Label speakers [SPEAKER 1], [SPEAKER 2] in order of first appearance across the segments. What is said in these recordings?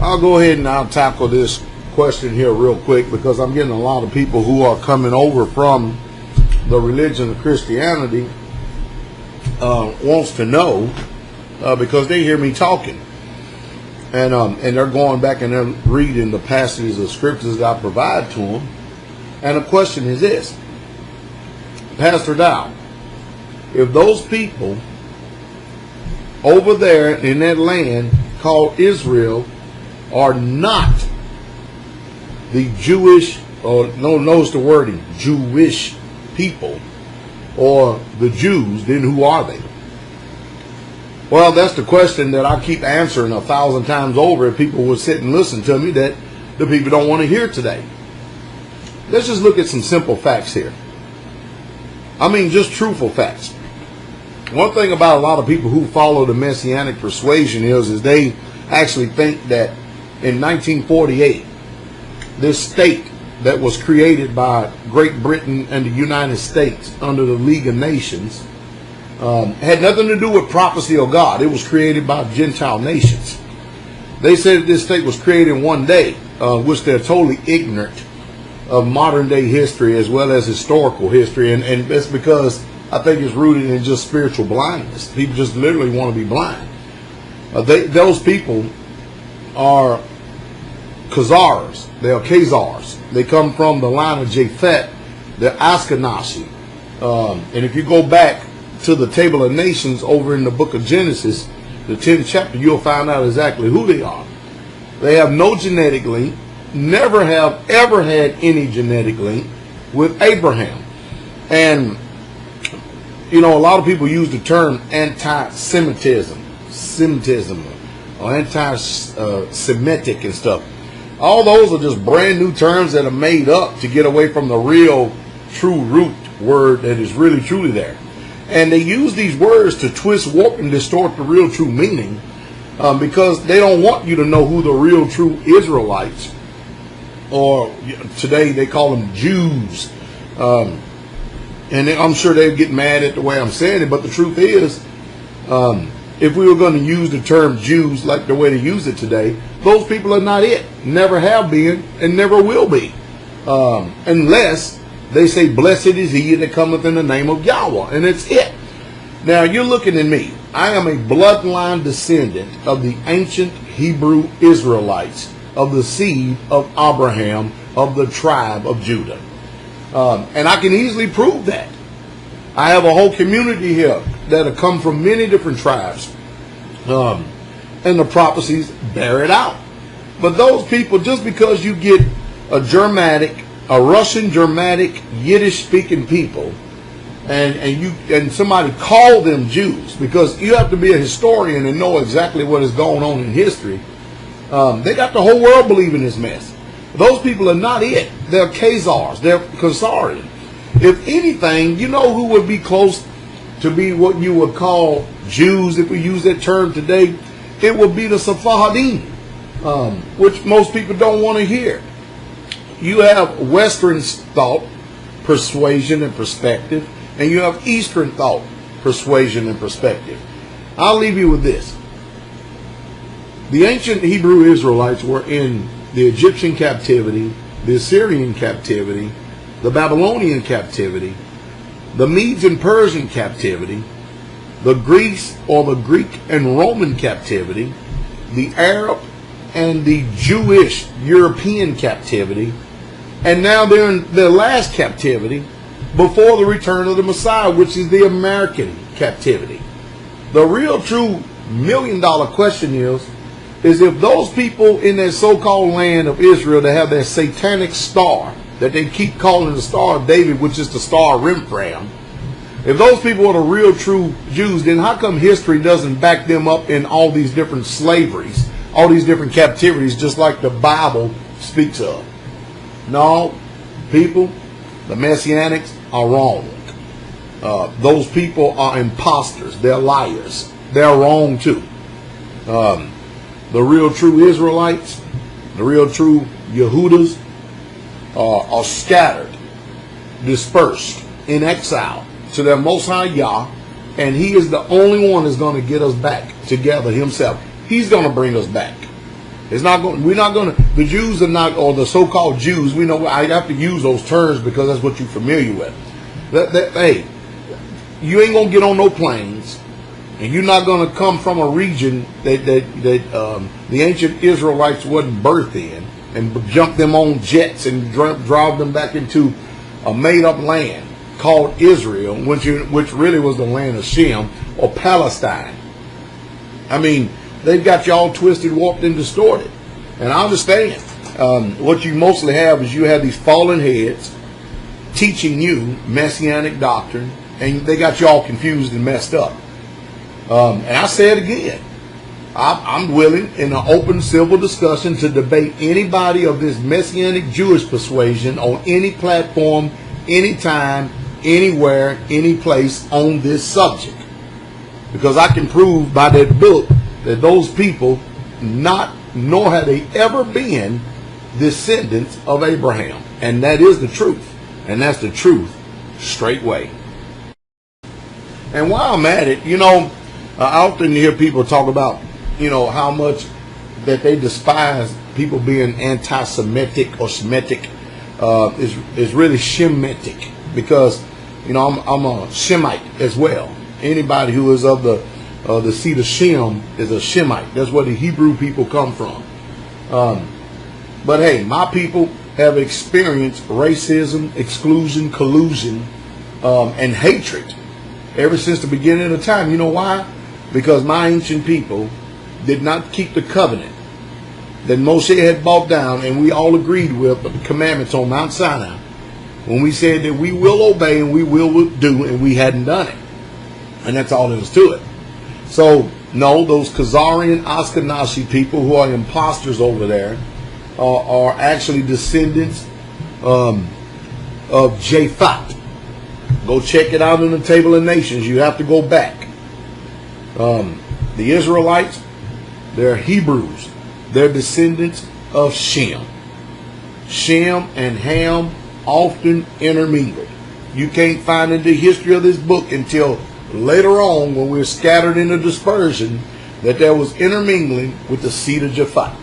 [SPEAKER 1] I'll go ahead and I'll tackle this question here real quick, because I'm getting a lot of people who are coming over from the religion of Christianity wants to know because they hear me talking, and they're going back and they're reading the passages of scriptures that I provide to them. And the question is this: Pastor Dow, if those people over there in that land called Israel are not the Jewish, or no, notice the wording, Jewish people, or the Jews, then who are they? Well, that's the question that I keep answering 1,000 times over. If people would sit and listen to me, that the people don't want to hear today. Let's just look at some simple facts here. I mean, just truthful facts. One thing about a lot of people who follow the Messianic persuasion is they actually think that in 1948, this state that was created by Great Britain and the United States under the League of Nations had nothing to do with prophecy of God. It was created by Gentile nations. They said that this state was created in one day, which they're totally ignorant of modern day history as well as historical history. And it's because I think it's rooted in just spiritual blindness. People just literally want to be blind. Those people are Khazars. They are Khazars. They come from the line of Japhet. They're Ashkenazi. And if you go back to the Table of Nations over in the book of Genesis, the 10th chapter, you'll find out exactly who they are. They have no genetic link, never have ever had any genetic link with Abraham. And, you know, a lot of people use the term anti-Semitism, or anti-Semitic and stuff. All those are just brand new terms that are made up to get away from the real, true root word that is really, truly there. And they use these words to twist, warp, and distort the real, true meaning because they don't want you to know who the real, true Israelites, or today they call them Jews. And I'm sure they'd get mad at the way I'm saying it, but the truth is, if we were going to use the term Jews like the way they use it today, those people are not it. Never have been and never will be. Unless they say, blessed is he that cometh in the name of Yahweh. And it's it. Now, you're looking at me. I am a bloodline descendant of the ancient Hebrew Israelites, of the seed of Abraham, of the tribe of Judah. And I can easily prove that. I have a whole community here that have come from many different tribes. And the prophecies bear it out. But those people, just because you get a Russian Germanic Yiddish speaking people, and somebody call them Jews, because you have to be a historian and know exactly what is going on in history. They got the whole world believing this mess. Those people are not it. They're Khazars. They're Khazarian. If anything, you know who would be close to be what you would call Jews, if we use that term today? It would be the Sephardim, which most people don't want to hear. You have Western thought, persuasion, and perspective, and you have Eastern thought, persuasion, and perspective. I'll leave you with this. The ancient Hebrew Israelites were in the Egyptian captivity, the Assyrian captivity, the Babylonian captivity, the Medes and Persian captivity, the Greece or the Greek and Roman captivity, the Arab and the Jewish European captivity, and now they're in their last captivity before the return of the Messiah, which is the American captivity. The real true $1 million question is if those people in that so-called land of Israel that have that satanic star that they keep calling the Star of David, which is the Star of Remphan, if those people are the real true Jews, then how come history doesn't back them up in all these different slaveries, all these different captivities, just like the Bible speaks of? No, people, the Messianics are wrong. Those people are imposters. They're liars. They're wrong too. The real true Israelites, the real true Yehudas are scattered, dispersed, in exile to their Most High Yah, and He is the only one that's going to get us back together Himself. He's going to bring us back. It's not going. We're not going to. The Jews are not, or the so-called Jews. We know. I have to use those terms because that's what you're familiar with. Hey, you ain't gonna get on no planes, and you're not gonna come from a region that the ancient Israelites wasn't birthed in, and jump them on jets and drive them back into a made-up land called Israel, which really was the land of Shem or Palestine. I mean, they've got you all twisted, warped, and distorted. And I understand. What you mostly have is you have these fallen heads teaching you messianic doctrine, and they got you all confused and messed up. And I say it again. I'm willing in an open civil discussion to debate anybody of this messianic Jewish persuasion on any platform, anytime, anywhere, any place on this subject. Because I can prove by that book that those people nor have they ever been descendants of Abraham. And that is the truth. And that's the truth straightway. And while I'm at it, I often hear people talk about, how much that they despise people being anti-Semitic or Semitic is really Shemitic, because I'm a Shemite as well. Anybody who is of the seed of Shem is a Shemite. That's where the Hebrew people come from. But hey, my people have experienced racism, exclusion, collusion, and hatred ever since the beginning of time. You know why? Because my ancient people did not keep the covenant that Moshe had brought down, and we all agreed with the commandments on Mount Sinai, when we said that we will obey and we will do, and we hadn't done it. And that's all there is to it. So, no, those Khazarian Ashkenazi people who are imposters over there are actually descendants of Japhet. Go check it out in the Table of Nations. You have to go back. The Israelites, they're Hebrews. They're descendants of Shem. Shem and Ham often intermingled. You can't find in the history of this book until later on, when we're scattered in the dispersion, that there was intermingling with the seed of Japhet.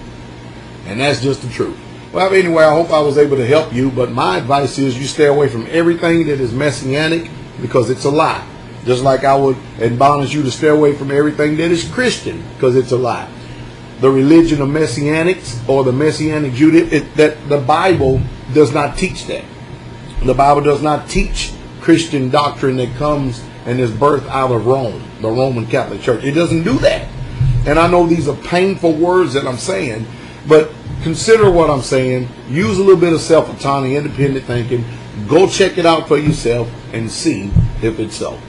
[SPEAKER 1] And that's just the truth. Well, anyway, I hope I was able to help you, but my advice is you stay away from everything that is messianic, because it's a lie. Just like I would admonish you to stay away from everything that is Christian, because it's a lie. The religion of Messianics, or the Messianic Judaism, that the Bible does not teach that. The Bible does not teach Christian doctrine that comes and is birthed out of Rome, the Roman Catholic Church. It doesn't do that. And I know these are painful words that I'm saying, but consider what I'm saying. Use a little bit of self-autonomy, independent thinking. Go check it out for yourself and see if it's so.